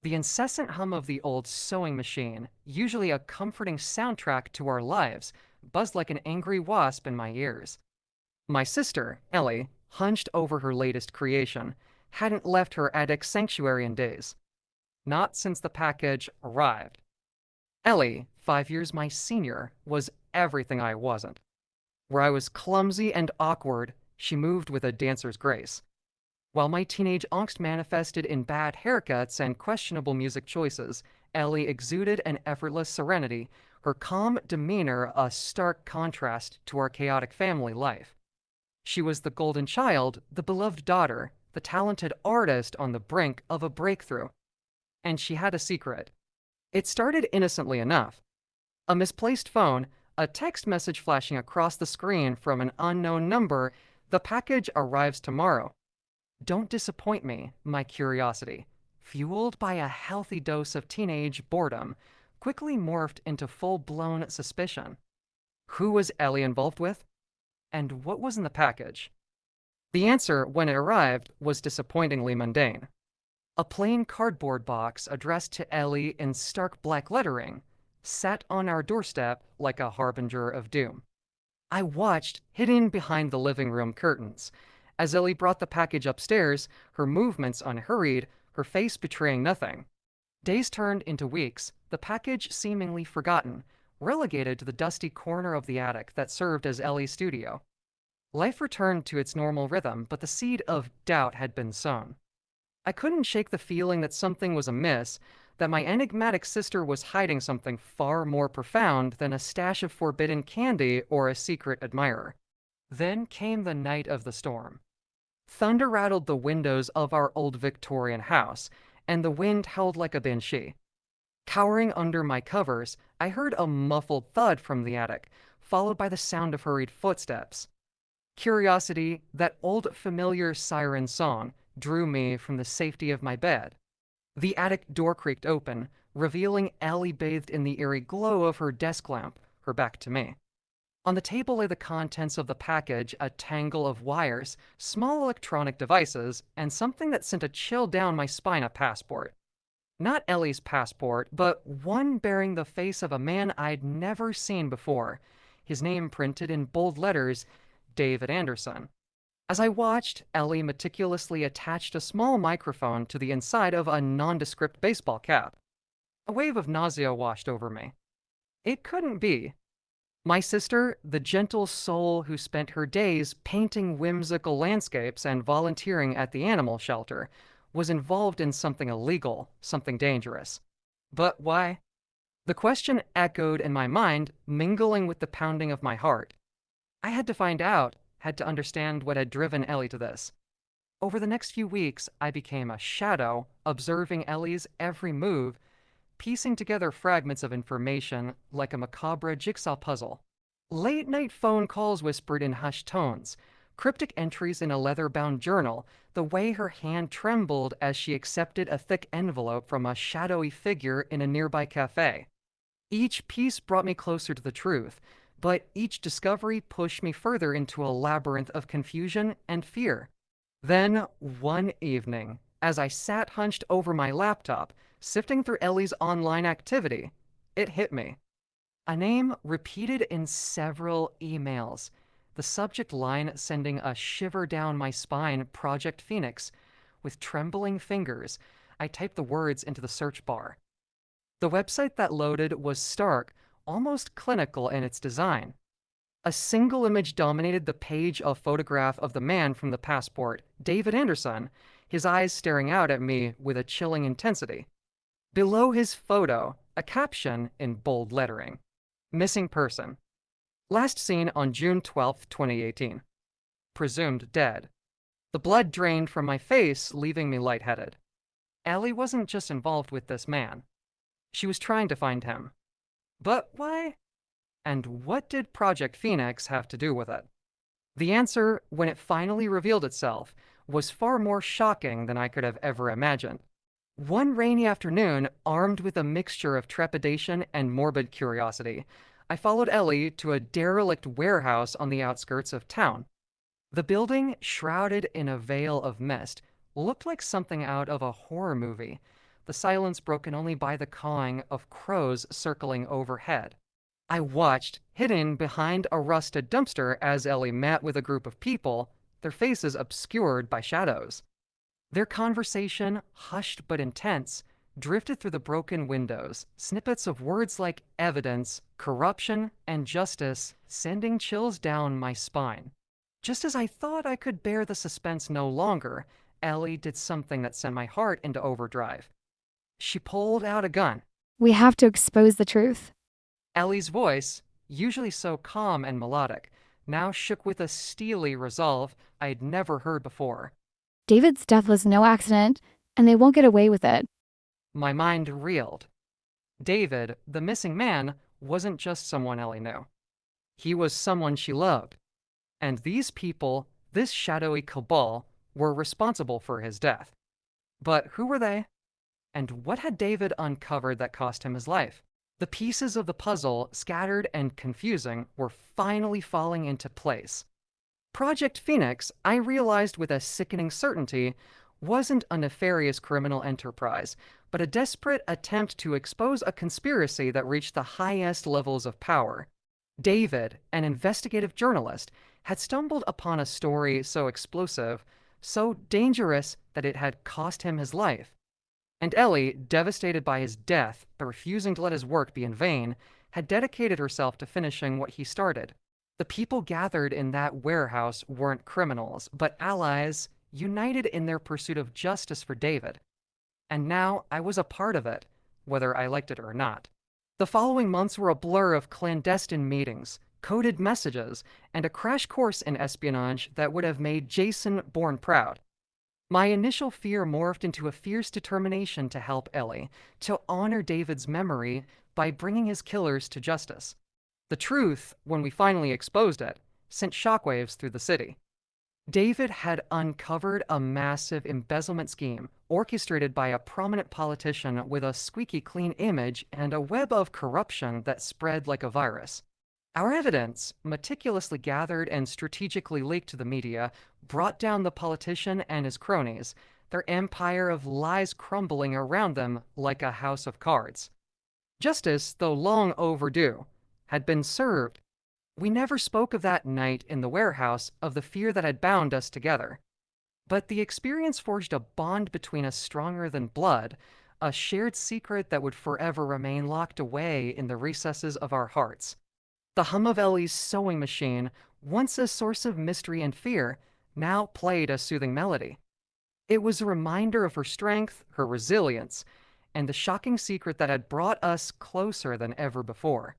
The incessant hum of the old sewing machine, usually a comforting soundtrack to our lives, buzzed like an angry wasp in my ears. My sister, Ellie, hunched over her latest creation, hadn't left her attic sanctuary in days. Not since the package arrived. Ellie, 5 years my senior, was everything I wasn't. Where I was clumsy and awkward, she moved with a dancer's grace. While my teenage angst manifested in bad haircuts and questionable music choices, Ellie exuded an effortless serenity, her calm demeanor a stark contrast to our chaotic family life. She was the golden child, the beloved daughter, the talented artist on the brink of a breakthrough. And she had a secret. It started innocently enough. A misplaced phone, a text message flashing across the screen from an unknown number, the package arrives tomorrow. Don't disappoint me, my curiosity, fueled by a healthy dose of teenage boredom, quickly morphed into full-blown suspicion. Who was Ellie involved with? And what was in the package? The answer, when it arrived, was disappointingly mundane. A plain cardboard box addressed to Ellie in stark black lettering sat on our doorstep like a harbinger of doom. I watched, hidden behind the living room curtains, as Ellie brought the package upstairs, her movements unhurried, her face betraying nothing. Days turned into weeks, the package seemingly forgotten, relegated to the dusty corner of the attic that served as Ellie's studio. Life returned to its normal rhythm, but the seed of doubt had been sown. I couldn't shake the feeling that something was amiss, that my enigmatic sister was hiding something far more profound than a stash of forbidden candy or a secret admirer. Then came the night of the storm. Thunder rattled the windows of our old Victorian house, and the wind howled like a banshee. Cowering under my covers, I heard a muffled thud from the attic, followed by the sound of hurried footsteps. Curiosity, that old familiar siren song, drew me from the safety of my bed. The attic door creaked open, revealing Ellie bathed in the eerie glow of her desk lamp, her back to me. On the table lay the contents of the package, a tangle of wires, small electronic devices, and something that sent a chill down my spine, a passport. Not Ellie's passport, but one bearing the face of a man I'd never seen before, his name printed in bold letters, David Anderson. As I watched, Ellie meticulously attached a small microphone to the inside of a nondescript baseball cap. A wave of nausea washed over me. It couldn't be. My sister, the gentle soul who spent her days painting whimsical landscapes and volunteering at the animal shelter, was involved in something illegal, something dangerous. But why? The question echoed in my mind, mingling with the pounding of my heart. I had to find out, had to understand what had driven Ellie to this. Over the next few weeks, I became a shadow, observing Ellie's every move, piecing together fragments of information like a macabre jigsaw puzzle. Late-night phone calls whispered in hushed tones, cryptic entries in a leather-bound journal, the way her hand trembled as she accepted a thick envelope from a shadowy figure in a nearby cafe. Each piece brought me closer to the truth, but each discovery pushed me further into a labyrinth of confusion and fear. Then, one evening, as I sat hunched over my laptop, sifting through Ellie's online activity, it hit me. A name repeated in several emails, the subject line sending a shiver down my spine, Project Phoenix. With trembling fingers, I typed the words into the search bar. The website that loaded was stark, almost clinical in its design. A single image dominated the page, a photograph of the man from the passport, David Anderson, his eyes staring out at me with a chilling intensity. Below his photo, a caption in bold lettering. Missing person. Last seen on June 12, 2018. Presumed dead. The blood drained from my face, leaving me lightheaded. Ellie wasn't just involved with this man. She was trying to find him. But why? And what did Project Phoenix have to do with it? The answer, when it finally revealed itself, was far more shocking than I could have ever imagined. One rainy afternoon, armed with a mixture of trepidation and morbid curiosity, I followed Ellie to a derelict warehouse on the outskirts of town. The building, shrouded in a veil of mist, looked like something out of a horror movie, the silence broken only by the cawing of crows circling overhead. I watched, hidden behind a rusted dumpster, as Ellie met with a group of people, their faces obscured by shadows. Their conversation, hushed but intense, drifted through the broken windows, snippets of words like evidence, corruption, and justice sending chills down my spine. Just as I thought I could bear the suspense no longer, Ellie did something that sent my heart into overdrive. She pulled out a gun. We have to expose the truth. Ellie's voice, usually so calm and melodic, now shook with a steely resolve I'd never heard before. David's death was no accident, and they won't get away with it. My mind reeled. David, the missing man, wasn't just someone Ellie knew. He was someone she loved. And these people, this shadowy cabal, were responsible for his death. But who were they? And what had David uncovered that cost him his life? The pieces of the puzzle, scattered and confusing, were finally falling into place. Project Phoenix, I realized with a sickening certainty, wasn't a nefarious criminal enterprise, but a desperate attempt to expose a conspiracy that reached the highest levels of power. David, an investigative journalist, had stumbled upon a story so explosive, so dangerous that it had cost him his life. And Ellie, devastated by his death, but refusing to let his work be in vain, had dedicated herself to finishing what he started. The people gathered in that warehouse weren't criminals, but allies, united in their pursuit of justice for David. And now I was a part of it, whether I liked it or not. The following months were a blur of clandestine meetings, coded messages, and a crash course in espionage that would have made Jason Bourne proud. My initial fear morphed into a fierce determination to help Ellie, to honor David's memory by bringing his killers to justice. The truth, when we finally exposed it, sent shockwaves through the city. David had uncovered a massive embezzlement scheme orchestrated by a prominent politician with a squeaky clean image and a web of corruption that spread like a virus. Our evidence, meticulously gathered and strategically leaked to the media, brought down the politician and his cronies, their empire of lies crumbling around them like a house of cards. Justice, though long overdue, had been served. We never spoke of that night in the warehouse, of the fear that had bound us together. But the experience forged a bond between us stronger than blood, a shared secret that would forever remain locked away in the recesses of our hearts. The hum of Ellie's sewing machine, once a source of mystery and fear, now played a soothing melody. It was a reminder of her strength, her resilience, and the shocking secret that had brought us closer than ever before.